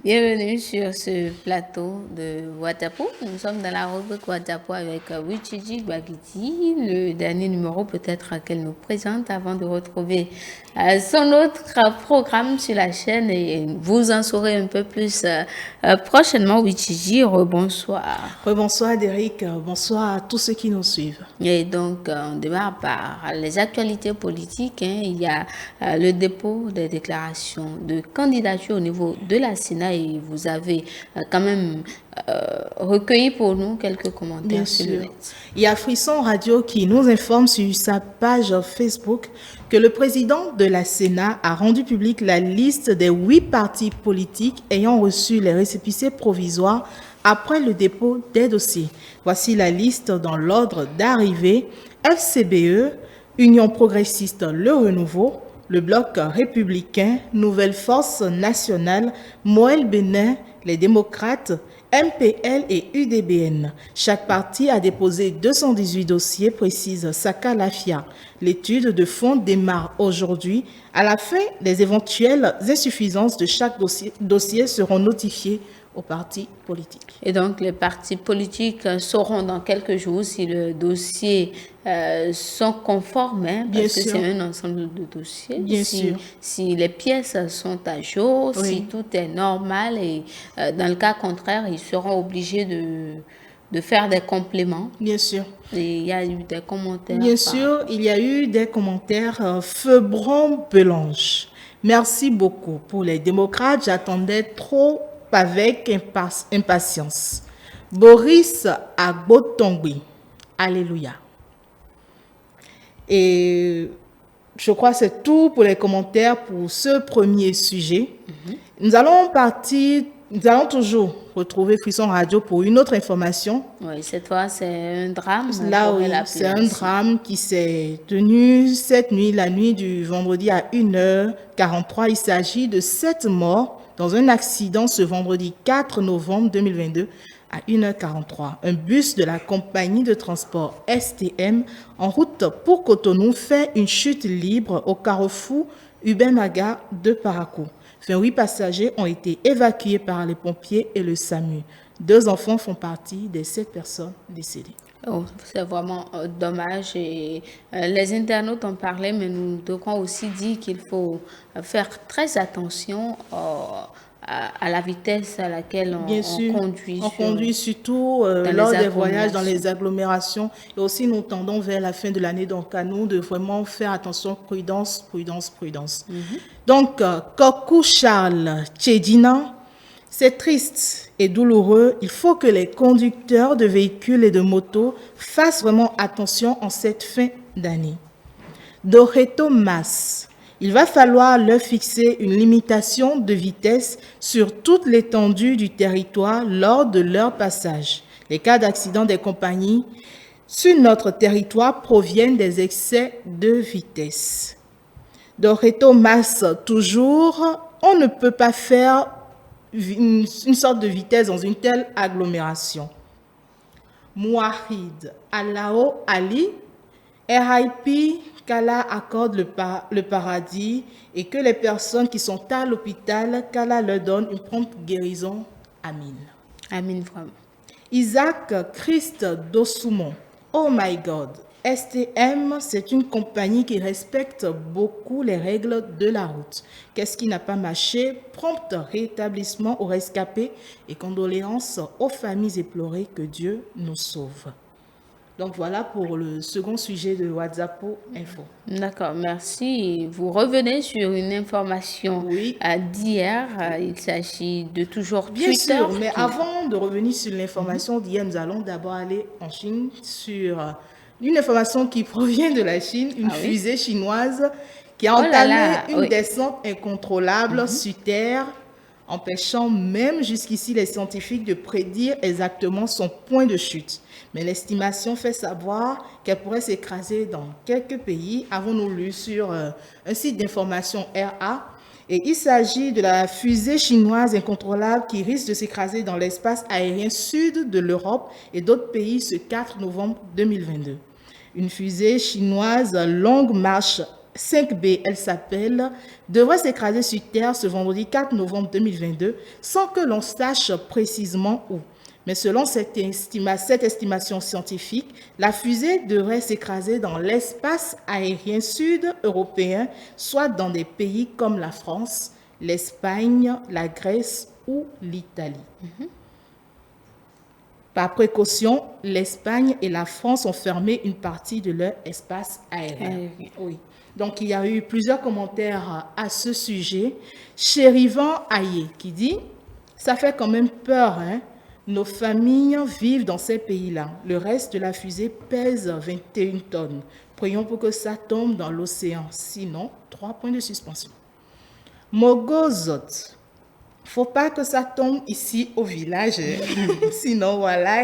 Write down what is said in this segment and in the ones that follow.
Bienvenue sur ce plateau de Watapo. Nous sommes dans la rubrique Watapo avec Wichiji Bagiti, le dernier numéro peut-être qu'elle nous présente avant de retrouver son autre programme sur la chaîne et vous en saurez un peu plus prochainement. Wichiji, rebonsoir. Rebonsoir Derek, bonsoir à tous ceux qui nous suivent. Et donc, on démarre par les actualités politiques. Il y a le dépôt des déclarations de candidature au niveau de la Sénat et vous avez quand même recueilli pour nous quelques commentaires. Bien sûr. Il y a Frisson Radio qui nous informe sur sa page Facebook que le président de la Sénat a rendu publique la liste des 8 partis politiques ayant reçu les récépissés provisoires après le dépôt des dossiers. Voici la liste dans l'ordre d'arrivée: FCBE, Union progressiste Le Renouveau, le Bloc républicain, Nouvelle Force nationale, Moël Bénin, les démocrates, MPL et UDBN. Chaque parti a déposé 218 dossiers, précise Saka Lafia. L'étude de fond démarre aujourd'hui. À la fin, les éventuelles insuffisances de chaque dossier seront notifiées aux partis politiques. Et donc, les partis politiques sauront dans quelques jours si le dossier sont conformes, parce que c'est un ensemble de dossiers. Bien sûr. Si les pièces sont à jour, si tout est normal, et dans le cas contraire, ils seront obligés de faire des compléments. Bien sûr. Et il y a eu des commentaires. Bien sûr, il y a eu des commentaires. Feubron Belange. Merci beaucoup. Pour les démocrates, j'attendais trop avec impatience. Boris Agbotongbi. Alléluia. Et je crois que c'est tout pour les commentaires pour ce premier sujet. Nous allons toujours retrouver Frisson Radio pour une autre information. Oui, cette fois, c'est un drame. Là, oui, c'est un drame qui s'est tenu cette nuit, la nuit du vendredi à 1h43. Il s'agit de 7 morts dans un accident ce vendredi 4 novembre 2022 à 1h43. Un bus de la compagnie de transport STM en route pour Cotonou fait une chute libre au carrefour Ubemaga de Parakou. 28 passagers ont été évacués par les pompiers et le SAMU. 2 enfants font partie des 7 personnes décédées. Oh, c'est vraiment dommage et les internautes en parlaient, mais nous devons aussi dire qu'il faut faire très attention à la vitesse à laquelle on conduit. On conduit surtout lors des voyages dans les agglomérations. Et aussi, nous tendons vers la fin de l'année, donc à nous de vraiment faire attention, prudence. Donc, Kokou Charles Tchédina, c'est triste et douloureux. Il faut que les conducteurs de véhicules et de motos fassent vraiment attention en cette fin d'année. Doreto Mas, il va falloir leur fixer une limitation de vitesse sur toute l'étendue du territoire lors de leur passage. Les cas d'accident des compagnies sur notre territoire proviennent des excès de vitesse. Doreto Mas, toujours, on ne peut pas faire une sorte de vitesse dans une telle agglomération. Mouahid Alao Ali, RIP, qu'Allah accorde le paradis et que les personnes qui sont à l'hôpital, qu'Allah leur donne une prompte guérison. Amin. Amin, vraiment. Isaac Christ Dosoumon. Oh my God. STM, c'est une compagnie qui respecte beaucoup les règles de la route. Qu'est-ce qui n'a pas marché? Prompt rétablissement aux rescapés et condoléances aux familles éplorées. Que Dieu nous sauve. Donc voilà pour le second sujet de WhatsApp Info. D'accord, merci. Vous revenez sur une information d'hier. Il s'agit de toujours Twitter. Bien sûr, mais avant de revenir sur l'information d'hier, nous allons d'abord aller en Chine sur une information qui provient de la Chine, une fusée chinoise qui a entamé une descente incontrôlable sur Terre, empêchant même jusqu'ici les scientifiques de prédire exactement son point de chute. Mais l'estimation fait savoir qu'elle pourrait s'écraser dans quelques pays, avons-nous lu sur un site d'information RA. Et il s'agit de la fusée chinoise incontrôlable qui risque de s'écraser dans l'espace aérien sud de l'Europe et d'autres pays ce 4 novembre 2022. Une fusée chinoise Longue Marche 5B, elle s'appelle, devrait s'écraser sur Terre ce vendredi 4 novembre 2022 sans que l'on sache précisément où. Mais selon cette estimation scientifique, la fusée devrait s'écraser dans l'espace aérien sud-européen, soit dans des pays comme la France, l'Espagne, la Grèce ou l'Italie. Par précaution, l'Espagne et la France ont fermé une partie de leur espace aérien. Oui. Donc, il y a eu plusieurs commentaires à ce sujet. Chérivan Aye qui dit « Ça fait quand même peur, hein? Nos familles vivent dans ces pays-là. Le reste de la fusée pèse 21 tonnes. Prions pour que ça tombe dans l'océan. Sinon, 3 points de suspension. » Mogozot. Faut pas que ça tombe ici au village. Sinon, voilà,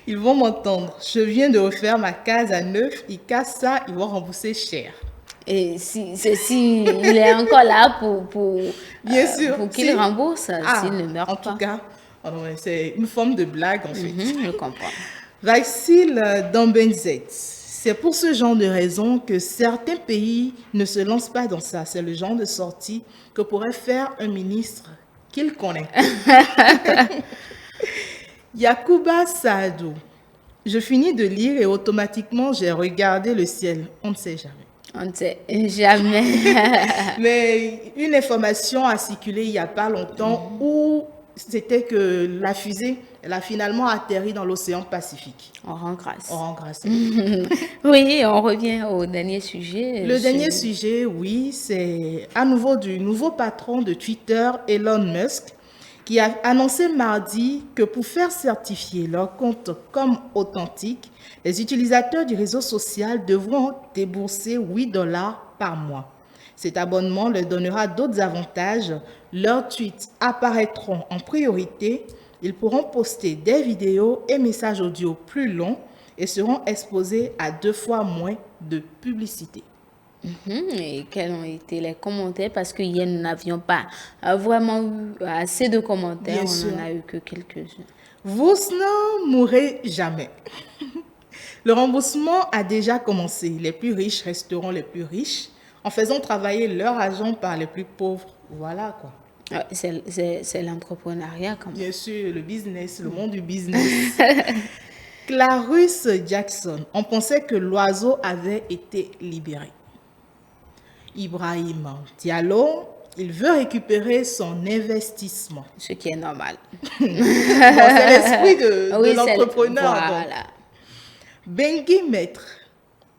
ils vont m'entendre. Je viens de refaire ma case à neuf. Ils cassent ça, ils vont rembourser cher. Et si il est encore là bien sûr, pour qu'il rembourse, s'il ne meurt pas. En tout cas, c'est une forme de blague, en fait. Je comprends. Vassil Dambenzet. C'est pour ce genre de raison que certains pays ne se lancent pas dans ça. C'est le genre de sortie que pourrait faire un ministre qu'il connaît. Yakuba Saadou. Je finis de lire et automatiquement, j'ai regardé le ciel. On ne sait jamais. On ne sait jamais. Mais une information a circulé il n'y a pas longtemps où c'était que la fusée, elle a finalement atterri dans l'océan Pacifique. On rend grâce. On rend grâce. Oui, on revient au dernier sujet. Le dernier sujet, oui, c'est à nouveau du nouveau patron de Twitter, Elon Musk, qui a annoncé mardi que pour faire certifier leur compte comme authentique, les utilisateurs du réseau social devront débourser 8 $ par mois. Cet abonnement leur donnera d'autres avantages. Leurs tweets apparaîtront en priorité. Ils pourront poster des vidéos et messages audio plus longs et seront exposés à 2 fois moins de publicité. Et quels ont été les commentaires? Parce qu'hier, nous n'avions pas vraiment eu assez de commentaires. Bien sûr. On n'en a eu que quelques-uns. Vous ne mourrez jamais. Le remboursement a déjà commencé. Les plus riches resteront les plus riches en faisant travailler leur argent par les plus pauvres. Voilà quoi. C'est l'entrepreneuriat quand même. Bien sûr, le business, le monde du business. Clarus Jackson, on pensait que l'oiseau avait été libéré. Ibrahim Diallo, il veut récupérer son investissement. Ce qui est normal. C'est l'esprit de l'entrepreneur. Voilà. Bengi Maître,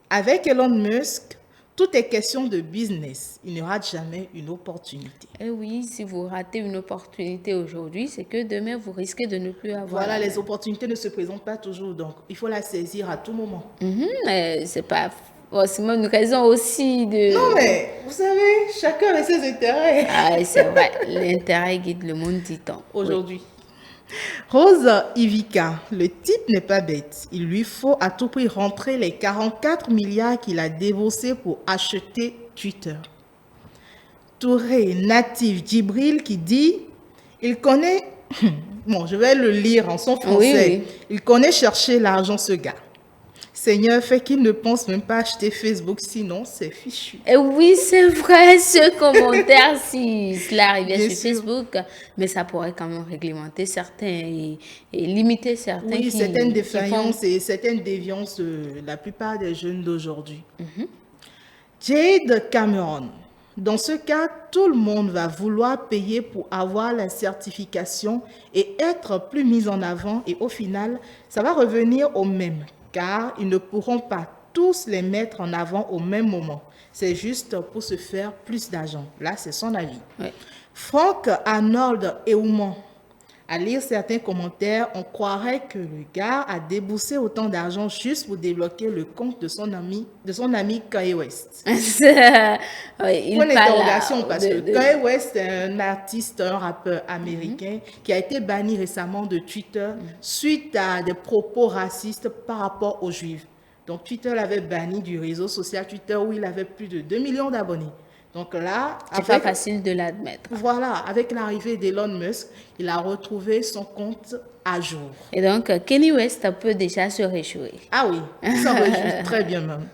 avec Elon Musk, tout est question de business. Il n'y aura jamais une opportunité. Et oui, si vous ratez une opportunité aujourd'hui, c'est que demain, vous risquez de ne plus avoir. Voilà, les opportunités ne se présentent pas toujours, donc il faut la saisir à tout moment. C'est pas forcément une raison aussi de... Non, mais vous savez, chacun a ses intérêts. C'est vrai, l'intérêt guide le monde, dit-on. Aujourd'hui. Oui. Rose Ivica, le type n'est pas bête. Il lui faut à tout prix rentrer les 44 milliards qu'il a déboursés pour acheter Twitter. Touré Natif Djibril qui dit, il connaît, bon je vais le lire en son français, oui. Il connaît chercher l'argent ce gars. Seigneur, fait qu'il ne pense même pas acheter Facebook, sinon c'est fichu. Et oui, c'est vrai, ce commentaire, si cela arrivait sur Facebook, mais ça pourrait quand même réglementer certains et limiter certains. Oui, certaines défaillances et certaines déviances de la plupart des jeunes d'aujourd'hui. Jade Cameron. Dans ce cas, tout le monde va vouloir payer pour avoir la certification et être plus mis en avant. Et au final, ça va revenir au même. Car ils ne pourront pas tous les mettre en avant au même moment. C'est juste pour se faire plus d'argent. Là, c'est son avis. Oui. Franck Arnold Eouman. À lire certains commentaires, on croirait que le gars a déboursé autant d'argent juste pour débloquer le compte de son ami Kanye West. Oui, Point d'interrogation parce que Kanye West est un artiste, un rappeur américain qui a été banni récemment de Twitter suite à des propos racistes par rapport aux Juifs. Donc Twitter l'avait banni du réseau social Twitter où il avait plus de 2 millions d'abonnés. Donc là, c'est pas facile de l'admettre. Voilà, avec l'arrivée d'Elon Musk, il a retrouvé son compte à jour. Et donc, Kanye West peut déjà se réjouir. Ah oui, il s'en réjouit très bien même.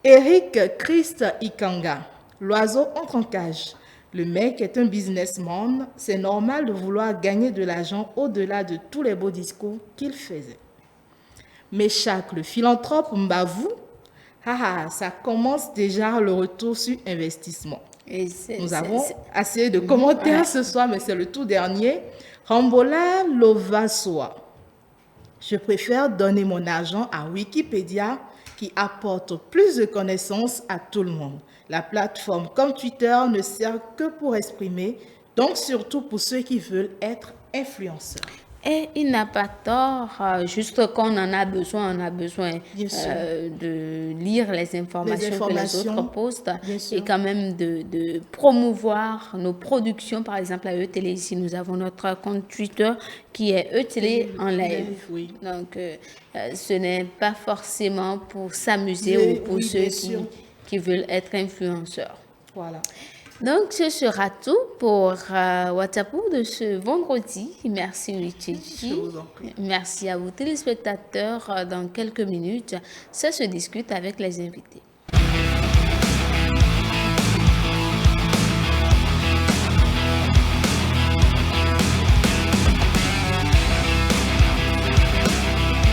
Eric Christ Ikanga, l'oiseau entre en cage. Le mec est un businessman, c'est normal de vouloir gagner de l'argent au-delà de tous les beaux discours qu'il faisait. Méchac, le philanthrope Mbavou, ça commence déjà le retour sur investissement. Nous avons assez de commentaires ce soir, mais c'est le tout dernier. Rambola Lovasoa. Je préfère donner mon argent à Wikipédia qui apporte plus de connaissances à tout le monde. La plateforme comme Twitter ne sert que pour exprimer, donc surtout pour ceux qui veulent être influenceurs. Et il n'a pas tort, juste quand on en a besoin, on a besoin de lire les informations que les autres postent et quand même de promouvoir nos productions. Par exemple, à E-Télé, ici, nous avons notre compte Twitter qui est E-Télé en live. Oui. Donc, ce n'est pas forcément pour s'amuser ou pour ceux qui veulent être influenceurs. Voilà. Donc, ce sera tout pour Watapo de ce vendredi. Merci, Wichiji. Merci à vous, téléspectateurs. Dans quelques minutes, ça se discute avec les invités.